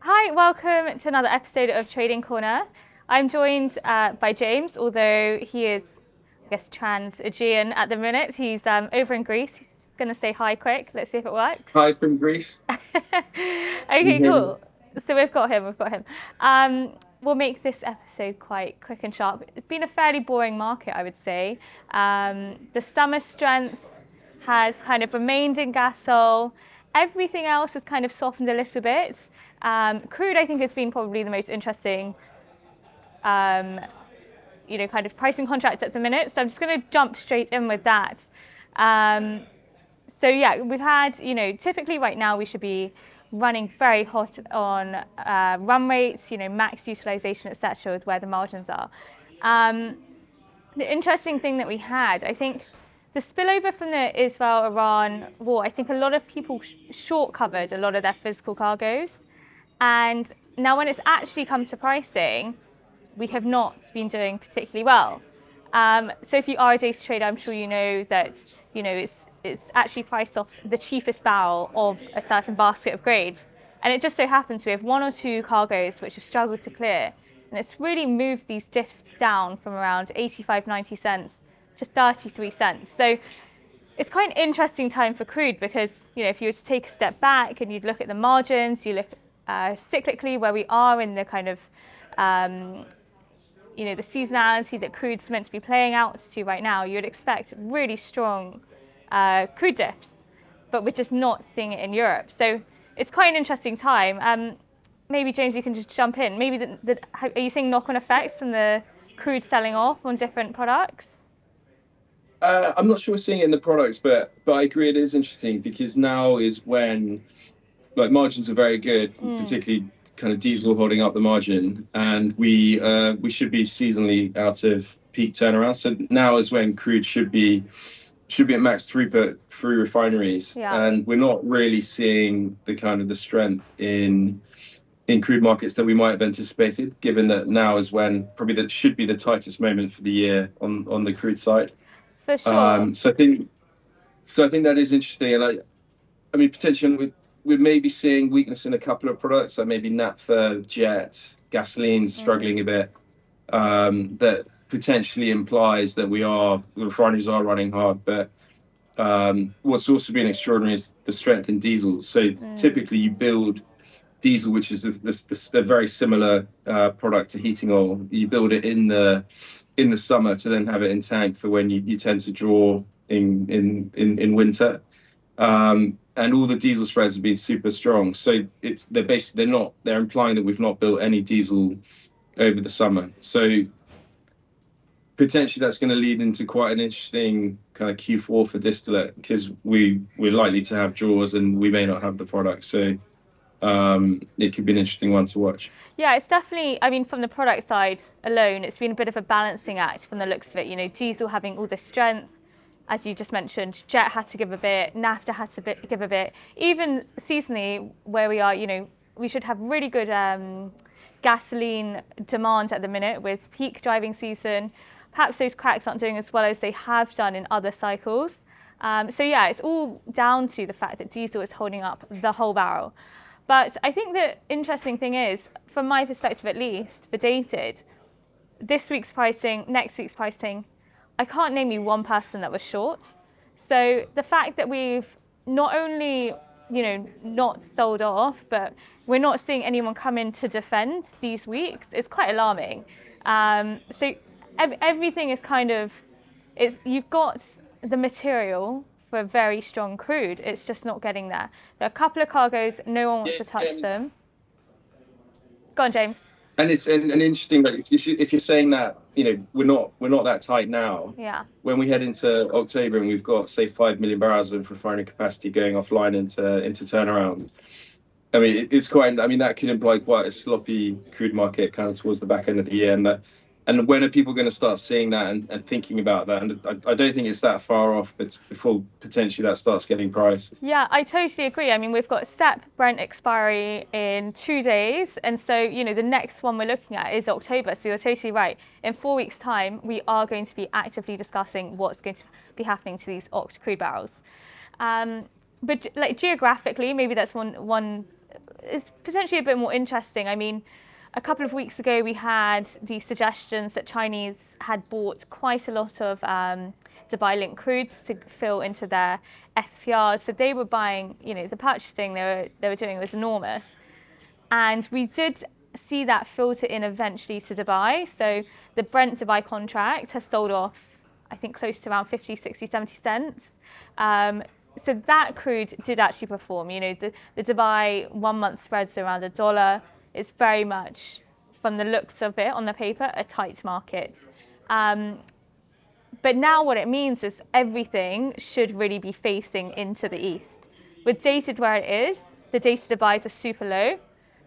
Hi, welcome to another episode of Trading Corner. I'm joined by James, although he is, I guess, trans-Aegean at the minute. He's over in Greece. He's just going to say hi quick. Let's see if it works. Hi from Greece. Can you Okay, hear me? cool. So we've got him. We'll make this episode quite quick and sharp. It's been a fairly boring market, I would say. The summer strength has kind of remained in Gasoil. Everything else has kind of softened a little bit. Crude, I think, has been probably the most interesting, um, kind of pricing contract at the minute. So I'm just going to jump straight in with that. Um, so yeah, we've had, typically right now we should be running very hot on run rates, max utilization, etc., with where the margins are. The interesting thing that we had, I think, the spillover from the Israel-Iran war, I think a lot of people short covered a lot of their physical cargoes. And now when it's actually come to pricing, we have not been doing particularly well. So if you are a data trader, I'm sure you know that it's actually priced off the cheapest barrel of a certain basket of grades. And it just so happens we have one or two cargoes which have struggled to clear. And it's really moved these diffs down from around 85, 90 cents to 33 cents. So it's quite an interesting time for crude because, if you were to take a step back and you'd look at the margins, you look cyclically where we are in the kind of the seasonality that crude's meant to be playing out to right now, you would expect really strong crude diffs, but we're just not seeing it in Europe. So it's quite an interesting time. Maybe James, you can just jump in. Maybe are you seeing knock-on effects from the crude selling off on different products? I'm not sure we're seeing it in the products, but I agree it is interesting because now is when margins are very good, particularly kind of diesel holding up the margin, and we should be seasonally out of peak turnaround. So now is when crude should be at max throughput through refineries, Yeah. and we're not really seeing the kind of the strength in crude markets that we might have anticipated, given that now is when probably that should be the tightest moment for the year on the crude side. For sure. So I think that is interesting, and I mean potentially we may be seeing weakness in a couple of products, like maybe naphtha, jet, gasoline struggling a bit. That potentially implies that the refineries are running hard, but what's also been extraordinary is the strength in diesel. So typically you build diesel, which is a very similar product to heating oil. You build it in the summer to then have it in tank for when you tend to draw in winter. And all the diesel spreads have been super strong. So they're implying that we've not built any diesel over the summer. So potentially that's going to lead into quite an interesting kind of Q4 for distillate because we're likely to have draws and we may not have the product. So it could be an interesting one to watch. Yeah, it's definitely, I mean, from the product side alone, it's been a bit of a balancing act from the looks of it. Diesel having all this strength, as you just mentioned, jet had to give a bit, naphtha had to give a bit. Even seasonally, where we are, we should have really good gasoline demand at the minute with peak driving season. Perhaps those cracks aren't doing as well as they have done in other cycles. So yeah, it's all down to the fact that diesel is holding up the whole barrel. But I think the interesting thing is, from my perspective at least, for dated, this week's pricing, next week's pricing, I can't name you one person that was short. So the fact that we've not only, not sold off, but we're not seeing anyone come in to defend these weeks is quite alarming. So everything is kind of, you've got the material for a very strong crude. It's just not getting there. There are a couple of cargoes, no one wants to touch them. Go on, James. And it's an interesting, like if you're saying that we're not that tight now. Yeah. When we head into October and we've got say 5 million barrels of refining capacity going offline into turnaround. I mean, it's quite. I mean, that could imply quite a sloppy crude market kind of towards the back end of the year, and when are people going to start seeing that and thinking about that? And I don't think it's that far off, but before potentially that starts getting priced. Yeah, I totally agree. I mean, we've got STEP Brent expiry in 2 days. And so, the next one we're looking at is October. So you're totally right. In 4 weeks' time, we are going to be actively discussing what's going to be happening to these oct crude barrels. But like geographically, maybe that's one is potentially a bit more interesting. I mean, a couple of weeks ago we had the suggestions that Chinese had bought quite a lot of Dubai linked crudes to fill into their SPRs. So they were buying, the purchasing they were doing was enormous. And we did see that filter in eventually to Dubai. So the Brent Dubai contract has sold off, I think, close to around 50, 60, 70 cents. So that crude did actually perform. The Dubai 1 month spreads around $1. It's very much, from the looks of it on the paper, a tight market. But now what it means is everything should really be facing into the east. With dated where it is, the dated Dubais are super low.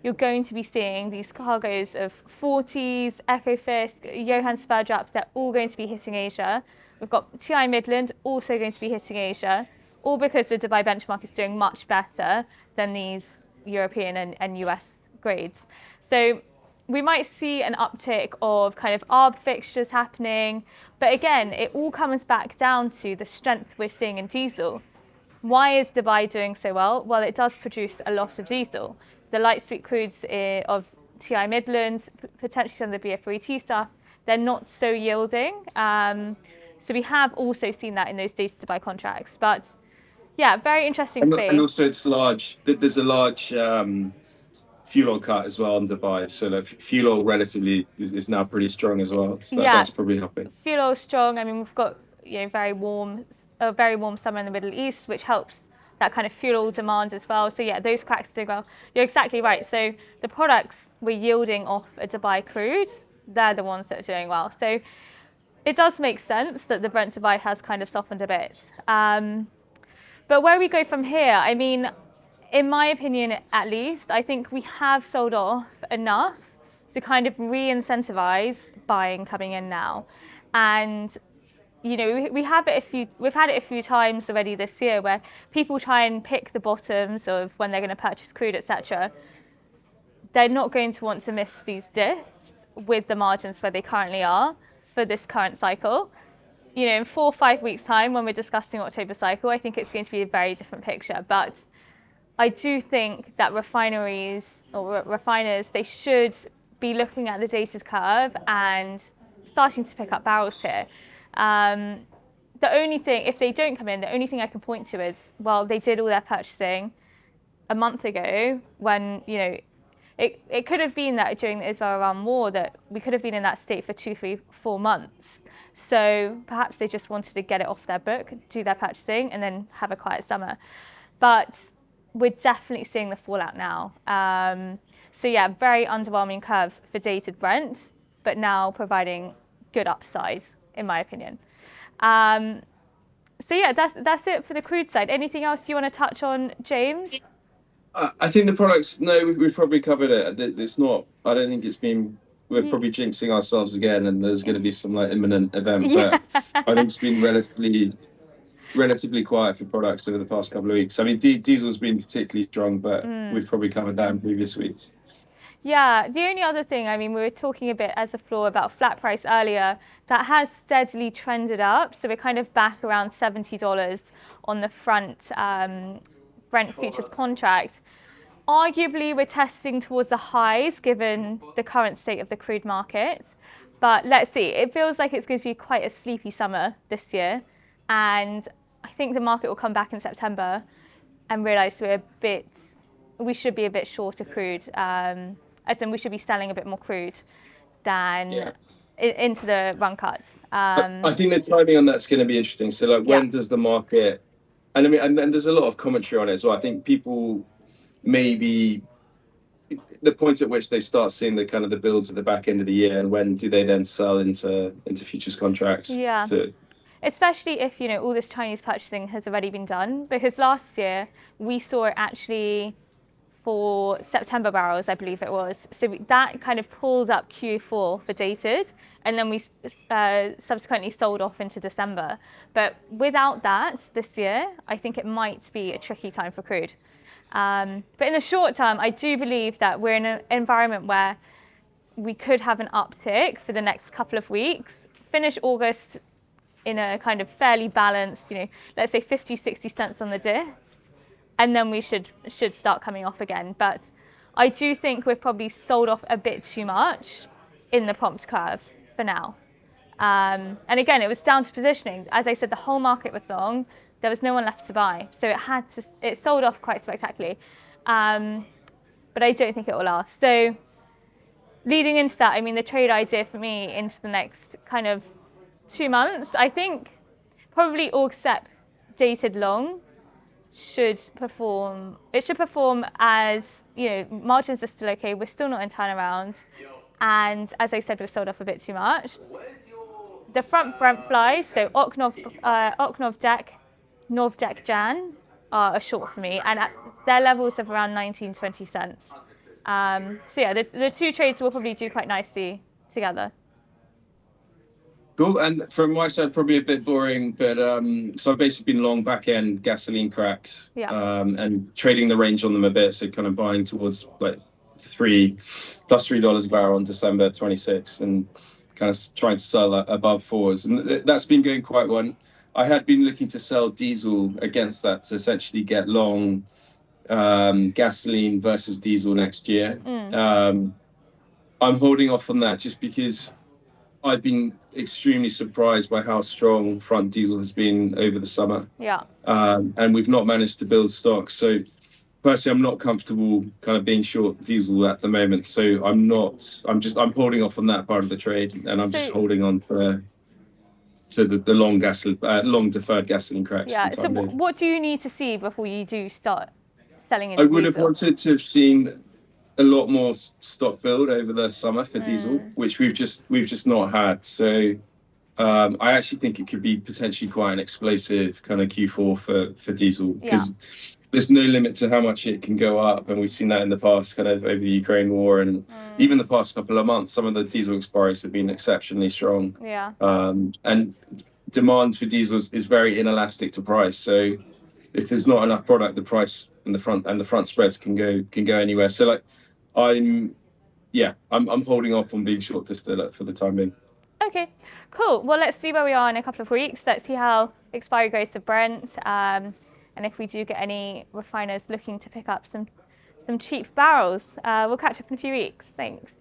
You're going to be seeing these cargoes of 40s, Ecofisk, Johann Sverdrup, they're all going to be hitting Asia. We've got TI Midland also going to be hitting Asia, all because the Dubai benchmark is doing much better than these European and US grades. So we might see an uptick of kind of arb fixtures happening. But again, it all comes back down to the strength we're seeing in diesel. Why is Dubai doing so well? Well, it does produce a lot of diesel. The light sweet crudes of TI Midland, potentially some of the BF3T stuff, they're not so yielding. So we have also seen that in those dated Dubai contracts. But yeah, very interesting space. And also it's large. There's a large fuel oil cut as well in Dubai. So like, fuel oil relatively is now pretty strong as well. So that's probably helping. Fuel oil strong. I mean, we've got a very warm summer in the Middle East, which helps that kind of fuel oil demand as well. So yeah, those cracks do well. You're exactly right. So the products we're yielding off a Dubai crude, they're the ones that are doing well. So it does make sense that the Brent Dubai has kind of softened a bit. But where we go from here, I mean, in my opinion, at least, I think we have sold off enough to kind of re-incentivize buying coming in now. And we've had it a few times already this year where people try and pick the bottoms of when they're going to purchase crude, etc. They're not going to want to miss these dips with the margins where they currently are for this current cycle. In 4 or 5 weeks' time, when we're discussing October cycle, I think it's going to be a very different picture. But I do think that refineries or refiners, they should be looking at the dated curve and starting to pick up barrels here. The only thing, if they don't come in, the only thing I can point to is, well, they did all their purchasing a month ago when, it could have been that during the Israel-Iran war that we could have been in that state for 2, 3, 4 months. So perhaps they just wanted to get it off their book, do their purchasing, and then have a quiet summer. But we're definitely seeing the fallout now. So yeah, very underwhelming curve for dated Brent, but now providing good upside, in my opinion. So yeah, that's it for the crude side. Anything else you want to touch on, James? I think the products, no, we've probably covered it. It's not, I don't think it's been, we're probably jinxing ourselves again and there's going to be some like imminent event, but I think it's been relatively quiet for products over the past couple of weeks. I mean, diesel's been particularly strong, but we've probably covered that in previous weeks. Yeah, the only other thing, I mean, we were talking a bit as a floor about flat price earlier, that has steadily trended up. So we're kind of back around $70 on the front Brent futures contract. Arguably, we're testing towards the highs given the current state of the crude market. But let's see, it feels like it's going to be quite a sleepy summer this year. And I think the market will come back in September and realize we should be a bit short of crude. As in we should be selling a bit more crude than into the run cuts. I think the timing on that's going to be interesting. So like when does the market, and I mean, and there's a lot of commentary on it as well. I think people maybe the point at which they start seeing the kind of the builds at the back end of the year and when do they then sell into futures contracts. Yeah. Especially if, all this Chinese purchasing has already been done, because last year we saw it actually for September barrels, I believe it was. So that kind of pulled up Q4 for dated, and then we subsequently sold off into December. But without that this year, I think it might be a tricky time for crude. But in the short term, I do believe that we're in an environment where we could have an uptick for the next couple of weeks, finish August in a kind of fairly balanced, let's say 50, 60 cents on the diff, and then we should start coming off again. But I do think we've probably sold off a bit too much in the prompt curve for now. And again, it was down to positioning. As I said, the whole market was long. There was no one left to buy, so it sold off quite spectacularly. But I don't think it will last. So leading into that, I mean, the trade idea for me into the next kind of 2 months, I think probably AugSep dated long should perform. It should perform as, margins are still okay. We're still not in turnarounds. And as I said, we've sold off a bit too much. The front Brent flies, so Oknov Deck, Nov Deck Jan, are a short for me, and at their levels of around 19-20 cents. So yeah, the two trades will probably do quite nicely together. Cool. And from my side, probably a bit boring, but so I've basically been long back end gasoline cracks, and trading the range on them a bit. So kind of buying towards like $3 a barrel on December 26th, and kind of trying to sell above fours, and that's been going quite well. I had been looking to sell diesel against that to essentially get long gasoline versus diesel next year. I'm holding off on that just because I've been extremely surprised by how strong front diesel has been over the summer. And we've not managed to build stock. So personally, I'm not comfortable kind of being short diesel at the moment. So I'm holding off on that part of the trade, and I'm just holding on to the long deferred gasoline cracks. Yeah. So what do you need to see before you do start selling into I would have diesel? wanted to have seen a lot more stock build over the summer for diesel, which we've just not had. So I actually think it could be potentially quite an explosive kind of Q4 for diesel, because there's no limit to how much it can go up, and we've seen that in the past, kind of over the Ukraine war, and even the past couple of months, some of the diesel expiries have been exceptionally strong. And demand for diesel is very inelastic to price. So if there's not enough product, the price and the front spreads can go anywhere. So like I'm holding off on being short distillate for the time being. Okay, cool. Well, let's see where we are in a couple of weeks. Let's see how expiry goes to Brent, and if we do get any refiners looking to pick up some cheap barrels. We'll catch up in a few weeks. Thanks.